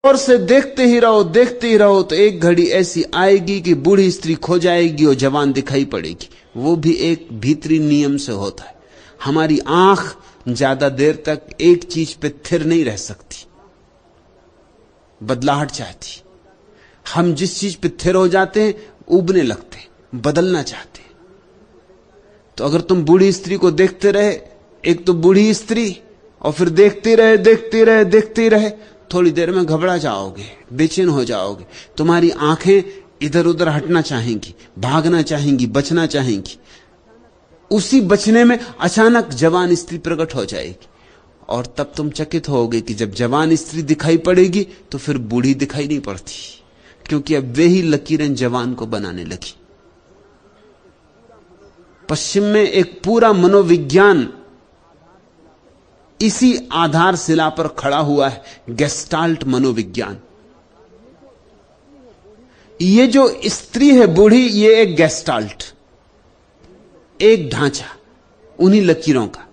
और से देखते ही रहो तो एक घड़ी ऐसी आएगी कि बूढ़ी स्त्री खो जाएगी और जवान दिखाई पड़ेगी। वो भी एक भीतरी नियम से होता है। हमारी आंख ज्यादा देर तक एक चीज पे स्थिर नहीं रह सकती, बदलाहट चाहती। हम जिस चीज पे स्थिर हो जाते हैं उबने लगते हैं, बदलना चाहते हैं। तो अगर तुम बूढ़ी स्त्री को देखते रहे, एक तो बूढ़ी स्त्री, और फिर देखते रहे, थोड़ी देर में घबरा जाओगे, बेचैन हो जाओगे। तुम्हारी आंखें इधर उधर हटना चाहेंगी, भागना चाहेंगी, बचना चाहेंगी। उसी बचने में अचानक जवान स्त्री प्रकट हो जाएगी और तब तुम चकित होगे कि जब जवान स्त्री दिखाई पड़ेगी तो फिर बूढ़ी दिखाई नहीं पड़ती, क्योंकि अब वे ही लकीरें जवान को बनाने लगी। पश्चिम में एक पूरा मनोविज्ञान इसी आधारशिला पर खड़ा हुआ है, गेस्टाल्ट मनोविज्ञान। ये जो स्त्री है बूढ़ी, ये एक गेस्टाल्ट, एक ढांचा उन्हीं लकीरों का,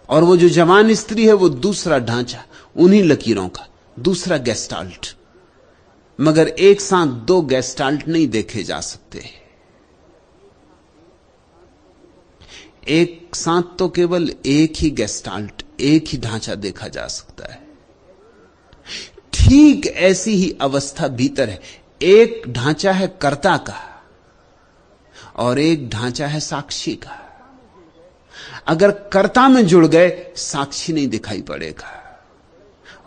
और वो जो जवान स्त्री है वो दूसरा ढांचा उन्हीं लकीरों का, दूसरा गेस्टाल्ट। मगर एक साथ दो गेस्टाल्ट नहीं देखे जा सकते। एक साथ तो केवल एक ही गेस्टाल्ट, एक ही ढांचा देखा जा सकता है। ठीक ऐसी ही अवस्था भीतर है। एक ढांचा है कर्ता का और एक ढांचा है साक्षी का। अगर कर्ता में जुड़ गए साक्षी नहीं दिखाई पड़ेगा,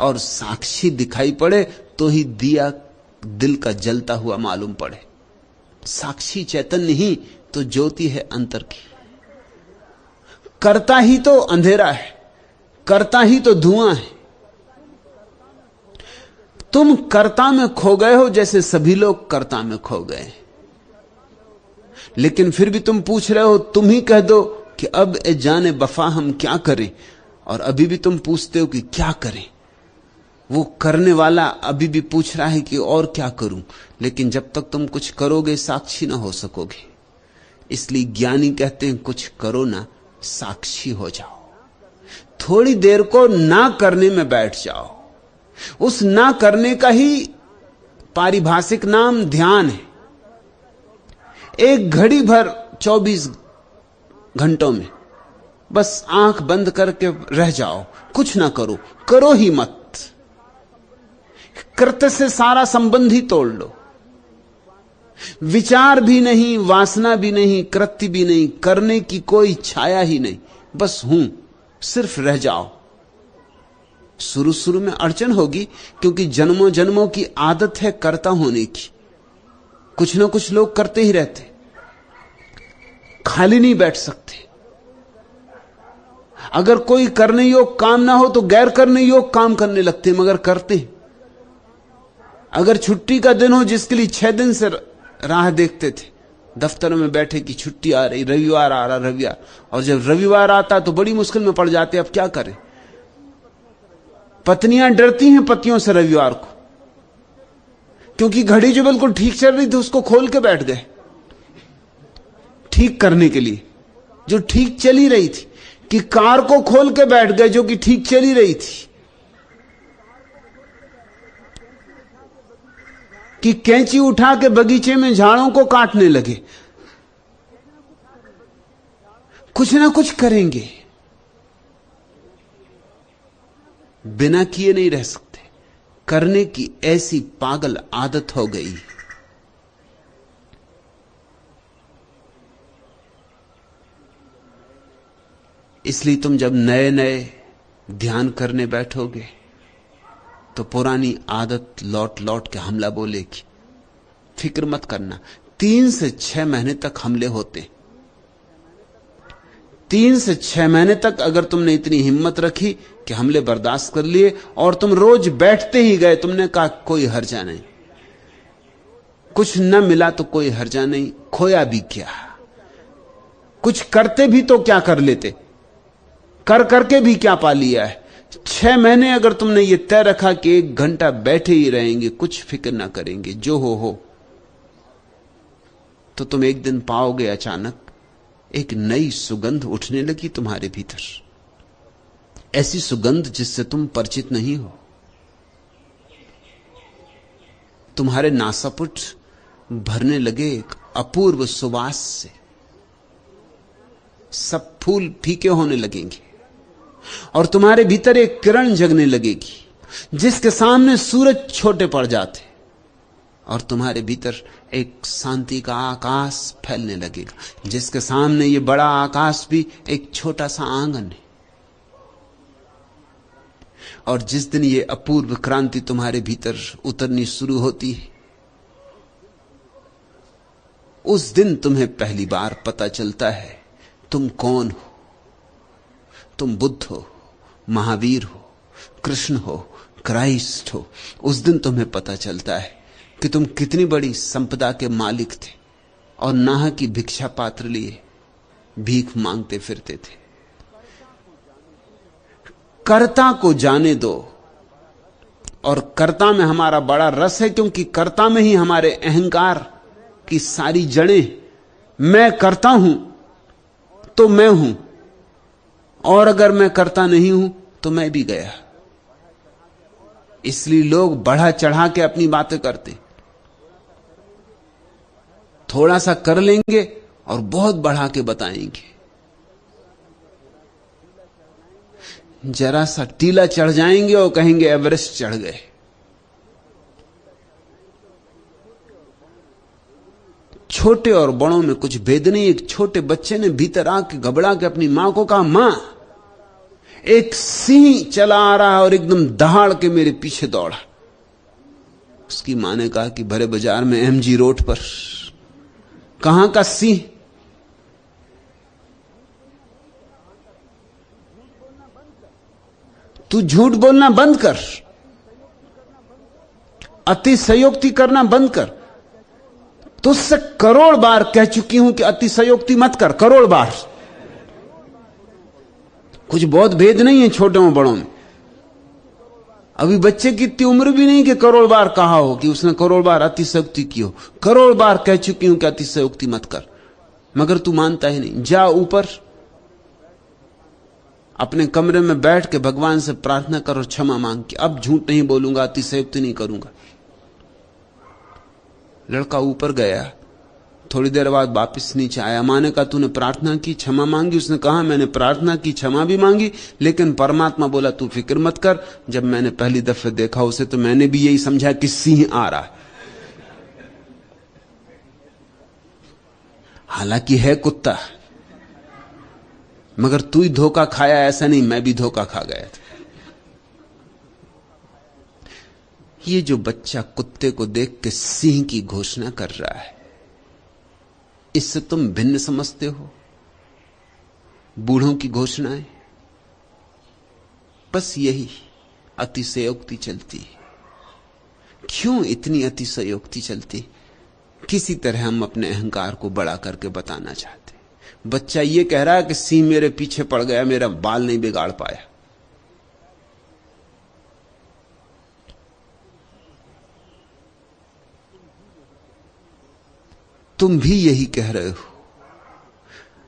और साक्षी दिखाई पड़े तो ही दिया दिल का जलता हुआ मालूम पड़े। साक्षी चैतन्य ही तो ज्योति है अंतर की। कर्ता ही तो अंधेरा है, कर्ता ही तो धुआं है। तुम कर्ता में खो गए हो जैसे सभी लोग कर्ता में खो गए, लेकिन फिर भी तुम पूछ रहे हो, तुम ही कह दो कि अब ए जाने वफा हम क्या करें, और अभी भी तुम पूछते हो कि क्या करें। वो करने वाला अभी भी पूछ रहा है कि और क्या करूं, लेकिन जब तक तुम कुछ करोगे साक्षी ना हो सकोगे। इसलिए ज्ञानी कहते हैं कुछ करो ना, साक्षी हो जाओ। थोड़ी देर को ना करने में बैठ जाओ। उस ना करने का ही पारिभाषिक नाम ध्यान है। एक घड़ी भर 24 घंटों में बस आंख बंद करके रह जाओ, कुछ ना करो, करो ही मत। कृत्य से सारा संबंध ही तोड़ लो। विचार भी नहीं, वासना भी नहीं, कृत्य भी नहीं, करने की कोई छाया ही नहीं, बस हूं, सिर्फ रह जाओ। शुरू शुरू में अड़चन होगी, क्योंकि जन्मों जन्मों की आदत है कर्ता होने की। कुछ ना कुछ लोग करते ही रहते, खाली नहीं बैठ सकते। अगर कोई करने योग काम ना हो तो गैर करने योग काम करने लगते, मगर करते। अगर छुट्टी का दिन हो, जिसके लिए 6 दिन से राह देखते थे, दफ्तर में बैठे कि छुट्टी आ रही, रविवार आ रहा, रविवार, और जब रविवार आता तो बड़ी मुश्किल में पड़ जाते, अब क्या करें। पत्नियां डरती हैं पतियों से रविवार को, क्योंकि घड़ी जो बिल्कुल ठीक चल रही थी उसको खोल के बैठ गए ठीक करने के लिए, जो ठीक चली रही थी। कि कार को खोल के बैठ गए जो कि ठीक चली रही थी। कि कैंची उठा के बगीचे में झाड़ों को काटने लगे। कुछ ना कुछ करेंगे, बिना किए नहीं रह सकते। करने की ऐसी पागल आदत हो गई। इसलिए तुम जब नए नए ध्यान करने बैठोगे तो पुरानी आदत लौट लौट के हमला बोलेगी। फिक्र मत करना, 3 से 6 महीने तक हमले होते। 3 से 6 महीने तक अगर तुमने इतनी हिम्मत रखी कि हमले बर्दाश्त कर लिए, और तुम रोज बैठते ही गए, तुमने कहा कोई हर्जा नहीं, कुछ न मिला तो कोई हर्जा नहीं, खोया भी क्या, कुछ करते भी तो क्या कर लेते, कर करके भी क्या पा लिया है। 6 महीने अगर तुमने ये तय रखा कि 1 घंटा बैठे ही रहेंगे, कुछ फिक्र ना करेंगे, जो हो, तो तुम एक दिन पाओगे अचानक एक नई सुगंध उठने लगी तुम्हारे भीतर। ऐसी सुगंध जिससे तुम परिचित नहीं हो। तुम्हारे नासापुट भरने लगे एक अपूर्व सुवास से। सब फूल फीके होने लगेंगे और तुम्हारे भीतर एक किरण जगने लगेगी जिसके सामने सूरज छोटे पड़ जाते, और तुम्हारे भीतर एक शांति का आकाश फैलने लगेगा जिसके सामने ये बड़ा आकाश भी एक छोटा सा आंगन है। और जिस दिन ये अपूर्व क्रांति तुम्हारे भीतर उतरनी शुरू होती है, उस दिन तुम्हें पहली बार पता चलता है तुम कौन हो। तुम बुद्ध हो, महावीर हो, कृष्ण हो, क्राइस्ट हो। उस दिन तुम्हें पता चलता है कि तुम कितनी बड़ी संपदा के मालिक थे और नाह की भिक्षा पात्र लिए भीख मांगते फिरते थे। कर्ता को जाने दो, और कर्ता में हमारा बड़ा रस है, क्योंकि कर्ता में ही हमारे अहंकार की सारी जड़ें। मैं करता हूं तो मैं हूं, और अगर मैं करता नहीं हूं तो मैं भी गया। इसलिए लोग बढ़ा चढ़ा के अपनी बातें करते, थोड़ा सा कर लेंगे और बहुत बढ़ा के बताएंगे। जरा सा टीला चढ़ जाएंगे और कहेंगे एवरेस्ट चढ़ गए। छोटे और बड़ों में कुछ भेद नहीं। एक छोटे बच्चे ने भीतर आके घबरा के अपनी मां को कहा, मां, एक सिंह चला आ रहा है और एकदम दहाड़ के मेरे पीछे दौड़ा। उसकी मां ने कहा कि भरे बाजार में एमजी रोड पर। कहां का सिंह? तू झूठ बोलना बंद कर, अतिशयोक्ति करना बंद कर। तुझसे करोड़ बार कह चुकी हूं कि अतिशयोक्ति मत कर, करोड़ बार। कुछ बहुत भेद नहीं है छोटे और बड़ों में। अभी बच्चे की इतनी उम्र भी नहीं कि करोड़ बार कहा हो कि उसने करोड़ बार अतिशयोक्ति की हो। करोड़ बार कह चुकी हूं कि अतिशयोक्ति मत कर, मगर तू मानता ही नहीं। जा ऊपर अपने कमरे में बैठ के भगवान से प्रार्थना कर और क्षमा मांग कि अब झूठ नहीं बोलूंगा, अतिशयोक्ति नहीं करूंगा। लड़का ऊपर गया, थोड़ी देर बाद वापस नीचे आया। मां ने कहा, तूने प्रार्थना की, क्षमा मांगी? उसने कहा, मैंने प्रार्थना की, क्षमा भी मांगी, लेकिन परमात्मा बोला तू फिक्र मत कर। जब मैंने पहली दफे देखा उसे तो मैंने भी यही समझा कि सिंह आ रहा है, हालांकि है कुत्ता। मगर तू ही धोखा खाया ऐसा नहीं, मैं भी धोखा खा गया था। ये जो बच्चा कुत्ते को देख के सिंह की घोषणा कर रहा है, इससे तुम भिन्न समझते हो बूढ़ों की घोषणाएं? बस यही अतिशयोक्ति चलती है। क्यों इतनी अतिशयोक्ति चलती? किसी तरह हम अपने अहंकार को बड़ा करके बताना चाहते। बच्चा ये कह रहा है कि सिंह मेरे पीछे पड़ गया, मेरा बाल नहीं बिगाड़ पाया। तुम भी यही कह रहे हो।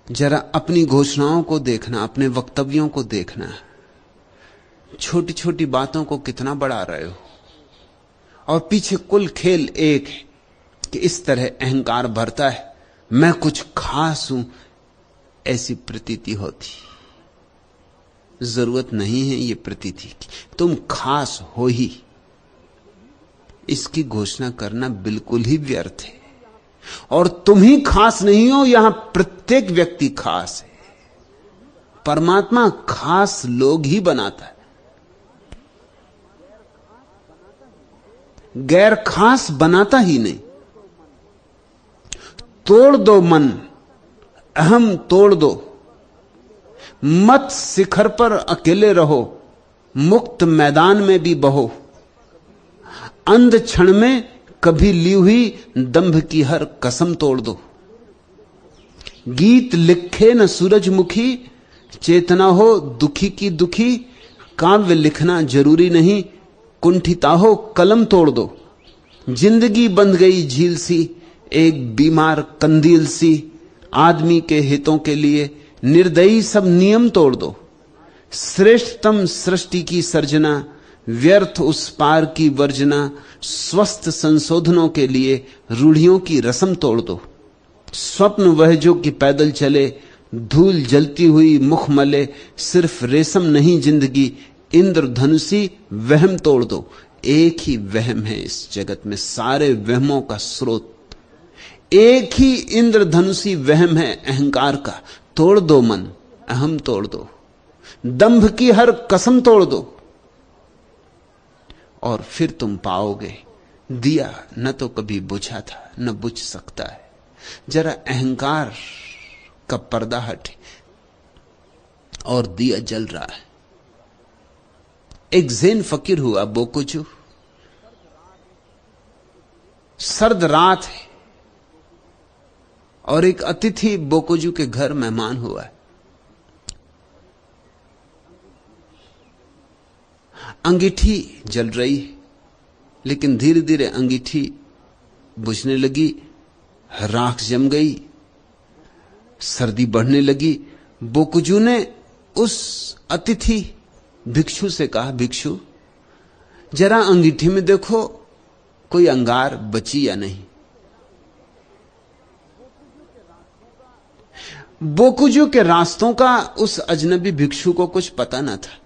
जरा अपनी घोषणाओं को देखना, अपने वक्तव्यों को देखना। छोटी छोटी बातों को कितना बढ़ा रहे हो, और पीछे कुल खेल एक है कि इस तरह अहंकार भरता है, मैं कुछ खास हूं ऐसी प्रतीति होती। जरूरत नहीं है ये प्रतीति की, तुम खास हो ही। इसकी घोषणा करना बिल्कुल ही व्यर्थ है। और तुम ही खास नहीं हो, यहां प्रत्येक व्यक्ति खास है। परमात्मा खास लोग ही बनाता है, गैर खास बनाता ही नहीं। तोड़ दो मन, अहम तोड़ दो, मत शिखर पर अकेले रहो, मुक्त मैदान में भी बहो। अंध क्षण में कभी ली हुई दंभ की हर कसम तोड़ दो। गीत लिखे न सूरजमुखी, चेतना हो दुखी की दुखी। काव्य लिखना जरूरी नहीं, कुंठिता हो कलम तोड़ दो। जिंदगी बंध गई झील सी, एक बीमार कंदील सी। आदमी के हितों के लिए निर्दयी सब नियम तोड़ दो। श्रेष्ठतम सृष्टि की सर्जना, व्यर्थ उस पार की वर्जना, स्वस्थ संशोधनों के लिए रूढ़ियों की रस्म तोड़ दो। स्वप्न वह जो कि पैदल चले, धूल जलती हुई मुख मले, सिर्फ रेशम नहीं जिंदगी, इंद्रधनुषी वहम तोड़ दो। एक ही वहम है इस जगत में, सारे वहमों का स्रोत एक ही इंद्रधनुषी वहम है, अहंकार का। तोड़ दो मन, अहम तोड़ दो, दंभ की हर कसम तोड़ दो, और फिर तुम पाओगे दिया न तो कभी बुझा था न बुझ सकता है। जरा अहंकार का पर्दा हटे और दिया जल रहा है। एक ज़ेन फकीर हुआ बोकुजू, सर्द रात है और एक अतिथि बोकुजू के घर मेहमान हुआ है। अंगीठी जल रही है, लेकिन धीरे धीरे अंगीठी बुझने लगी, राख जम गई, सर्दी बढ़ने लगी। बोकुजू ने उस अतिथि भिक्षु से कहा, भिक्षु जरा अंगीठी में देखो कोई अंगार बची या नहीं। बोकुजू के रास्तों का उस अजनबी भिक्षु को कुछ पता न था।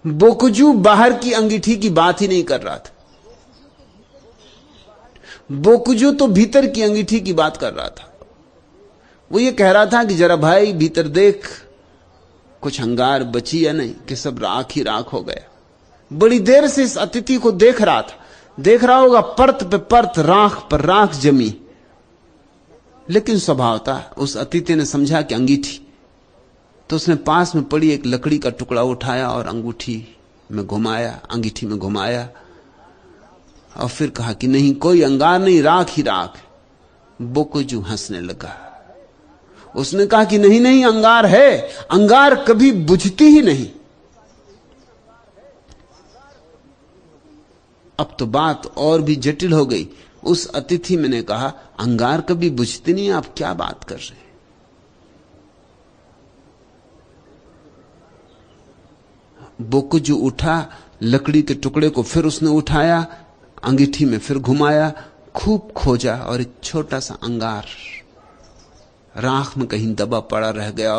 बोकुजू बाहर की अंगीठी की बात ही नहीं कर रहा था, बोकुजू तो भीतर की अंगीठी की बात कर रहा था। वो ये कह रहा था कि जरा भाई भीतर देख, कुछ अंगार बची या नहीं, कि सब राख ही राख हो गया। बड़ी देर से इस अतिथि को देख रहा था, देख रहा होगा परत पे परत, राख पर राख जमी, लेकिन स्वभावतः उस अतिथि ने समझा कि अंगीठी, तो उसने पास में पड़ी एक लकड़ी का टुकड़ा उठाया और अंगूठी में घुमाया, अंगीठी में घुमाया, और फिर कहा कि नहीं, कोई अंगार नहीं, राख ही राख। बोकुजू हंसने लगा। उसने कहा कि नहीं नहीं, अंगार है, अंगार कभी बुझती ही नहीं। अब तो बात और भी जटिल हो गई। उस अतिथि मैंने कहा, अंगार कभी बुझती नहीं, आप क्या बात कर रहे हैं? बोकुजू उठा, लकड़ी के टुकड़े को फिर उसने उठाया, अंगीठी में फिर घुमाया, खूब खोजा, और एक छोटा सा अंगार राख में कहीं दबा पड़ा रह गया।